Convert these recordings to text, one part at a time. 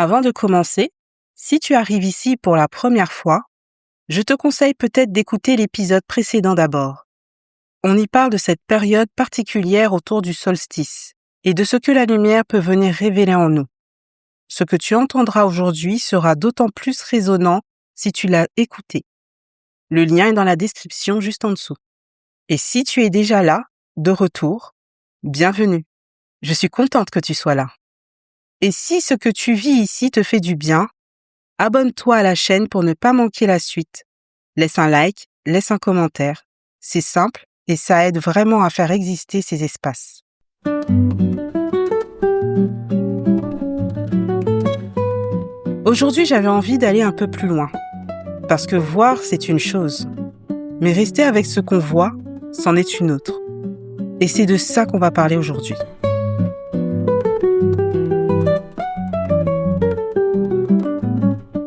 Avant de commencer, si tu arrives ici pour la première fois, je te conseille peut-être d'écouter l'épisode précédent d'abord. On y parle de cette période particulière autour du solstice et de ce que la lumière peut venir révéler en nous. Ce que tu entendras aujourd'hui sera d'autant plus résonnant si tu l'as écouté. Le lien est dans la description juste en dessous. Et si tu es déjà là, de retour, bienvenue. Je suis contente que tu sois là. Et si ce que tu vis ici te fait du bien, abonne-toi à la chaîne pour ne pas manquer la suite. Laisse un like, laisse un commentaire. C'est simple et ça aide vraiment à faire exister ces espaces. Aujourd'hui, j'avais envie d'aller un peu plus loin. Parce que voir, c'est une chose. Mais rester avec ce qu'on voit, c'en est une autre. Et c'est de ça qu'on va parler aujourd'hui.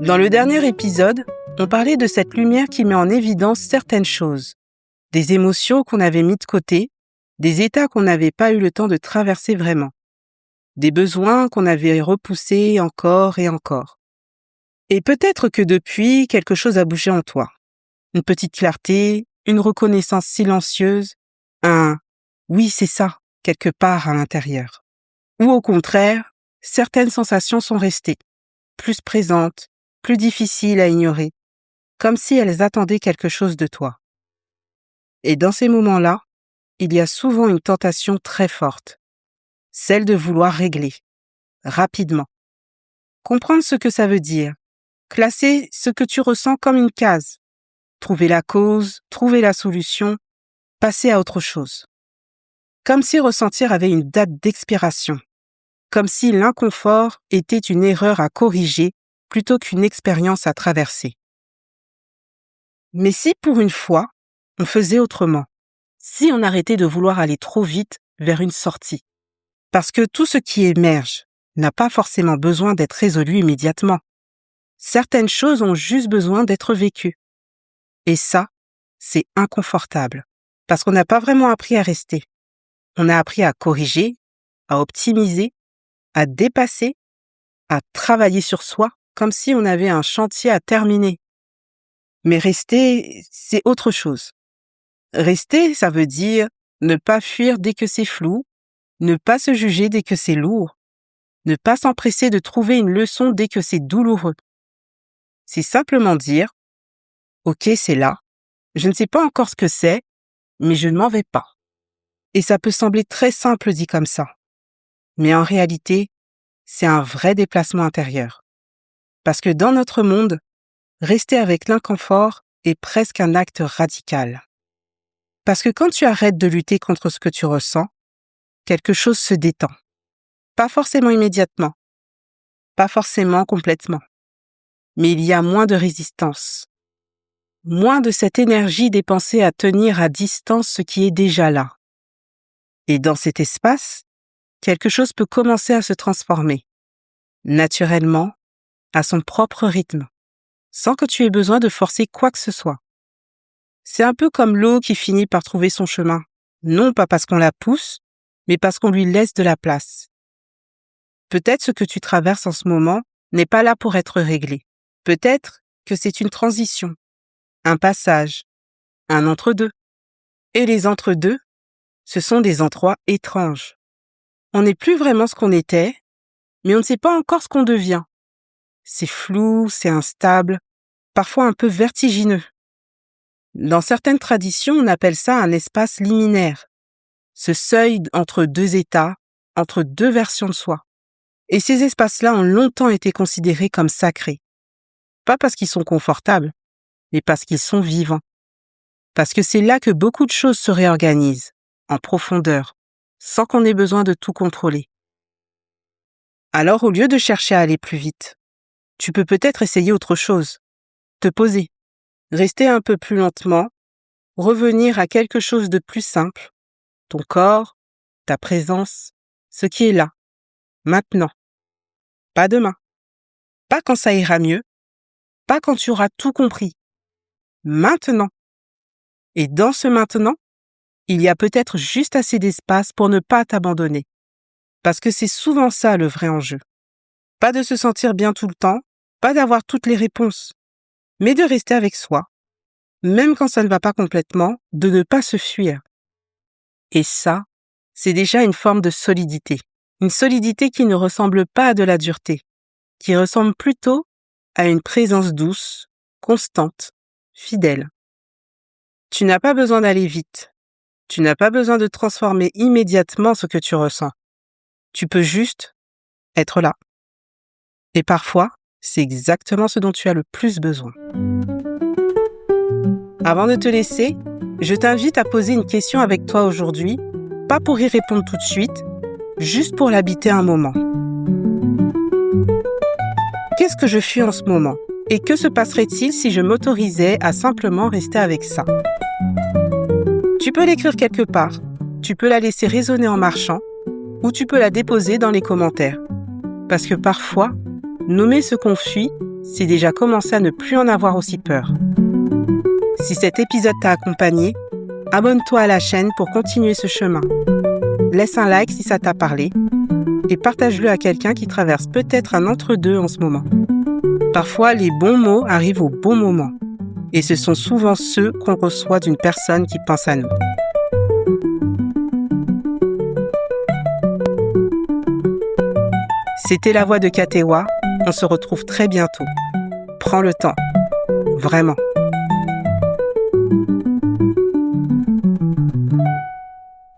Dans le dernier épisode, on parlait de cette lumière qui met en évidence certaines choses, des émotions qu'on avait mis de côté, des états qu'on n'avait pas eu le temps de traverser vraiment, des besoins qu'on avait repoussés encore et encore. Et peut-être que depuis, quelque chose a bougé en toi. Une petite clarté, une reconnaissance silencieuse, un « oui, c'est ça » quelque part à l'intérieur. Ou au contraire, certaines sensations sont restées, plus présentes, plus difficiles à ignorer, comme si elles attendaient quelque chose de toi. Et dans ces moments-là, il y a souvent une tentation très forte, celle de vouloir régler, rapidement. Comprendre ce que ça veut dire, classer ce que tu ressens comme une case, trouver la cause, trouver la solution, passer à autre chose. Comme si ressentir avait une date d'expiration, comme si l'inconfort était une erreur à corriger plutôt qu'une expérience à traverser. Mais si pour une fois, on faisait autrement, si on arrêtait de vouloir aller trop vite vers une sortie, parce que tout ce qui émerge n'a pas forcément besoin d'être résolu immédiatement. Certaines choses ont juste besoin d'être vécues. Et ça, c'est inconfortable, parce qu'on n'a pas vraiment appris à rester. On a appris à corriger, à optimiser, à dépasser, à travailler sur soi, comme si on avait un chantier à terminer. Mais rester, c'est autre chose. Rester, ça veut dire ne pas fuir dès que c'est flou, ne pas se juger dès que c'est lourd, ne pas s'empresser de trouver une leçon dès que c'est douloureux. C'est simplement dire « Ok, c'est là, je ne sais pas encore ce que c'est, mais je ne m'en vais pas ». Et ça peut sembler très simple dit comme ça. Mais en réalité, c'est un vrai déplacement intérieur. Parce que dans notre monde, rester avec l'inconfort est presque un acte radical. Parce que quand tu arrêtes de lutter contre ce que tu ressens, quelque chose se détend. Pas forcément immédiatement, pas forcément complètement. Mais il y a moins de résistance. Moins de cette énergie dépensée à tenir à distance ce qui est déjà là. Et dans cet espace, quelque chose peut commencer à se transformer, naturellement, à son propre rythme, sans que tu aies besoin de forcer quoi que ce soit. C'est un peu comme l'eau qui finit par trouver son chemin, non pas parce qu'on la pousse, mais parce qu'on lui laisse de la place. Peut-être ce que tu traverses en ce moment n'est pas là pour être réglé. Peut-être que c'est une transition, un passage, un entre-deux. Et les entre-deux, ce sont des endroits étranges. On n'est plus vraiment ce qu'on était, mais on ne sait pas encore ce qu'on devient. C'est flou, c'est instable, parfois un peu vertigineux. Dans certaines traditions, on appelle ça un espace liminaire, ce seuil entre deux états, entre deux versions de soi. Et ces espaces-là ont longtemps été considérés comme sacrés. Pas parce qu'ils sont confortables, mais parce qu'ils sont vivants. Parce que c'est là que beaucoup de choses se réorganisent, en profondeur, sans qu'on ait besoin de tout contrôler. Alors, au lieu de chercher à aller plus vite, tu peux peut-être essayer autre chose, te poser, rester un peu plus lentement, revenir à quelque chose de plus simple, ton corps, ta présence, ce qui est là, maintenant. Pas demain, pas quand ça ira mieux, pas quand tu auras tout compris. Maintenant. Et dans ce maintenant, il y a peut-être juste assez d'espace pour ne pas t'abandonner. Parce que c'est souvent ça le vrai enjeu. Pas de se sentir bien tout le temps, pas d'avoir toutes les réponses, mais de rester avec soi, même quand ça ne va pas complètement, de ne pas se fuir. Et ça, c'est déjà une forme de solidité. Une solidité qui ne ressemble pas à de la dureté, qui ressemble plutôt à une présence douce, constante, fidèle. Tu n'as pas besoin d'aller vite. Tu n'as pas besoin de transformer immédiatement ce que tu ressens. Tu peux juste être là. Et parfois, c'est exactement ce dont tu as le plus besoin. Avant de te laisser, je t'invite à poser une question avec toi aujourd'hui, pas pour y répondre tout de suite, juste pour l'habiter un moment. Qu'est-ce que je fuis en ce moment? Et que se passerait-il si je m'autorisais à simplement rester avec ça? Tu peux l'écrire quelque part, tu peux la laisser résonner en marchant, ou tu peux la déposer dans les commentaires. Parce que parfois, nommer ce qu'on fuit, c'est déjà commencer à ne plus en avoir aussi peur. Si cet épisode t'a accompagné, abonne-toi à la chaîne pour continuer ce chemin. Laisse un like si ça t'a parlé et partage-le à quelqu'un qui traverse peut-être un entre-deux en ce moment. Parfois, les bons mots arrivent au bon moment et ce sont souvent ceux qu'on reçoit d'une personne qui pense à nous. C'était La Voix de Katewa. On se retrouve très bientôt. Prends le temps. Vraiment.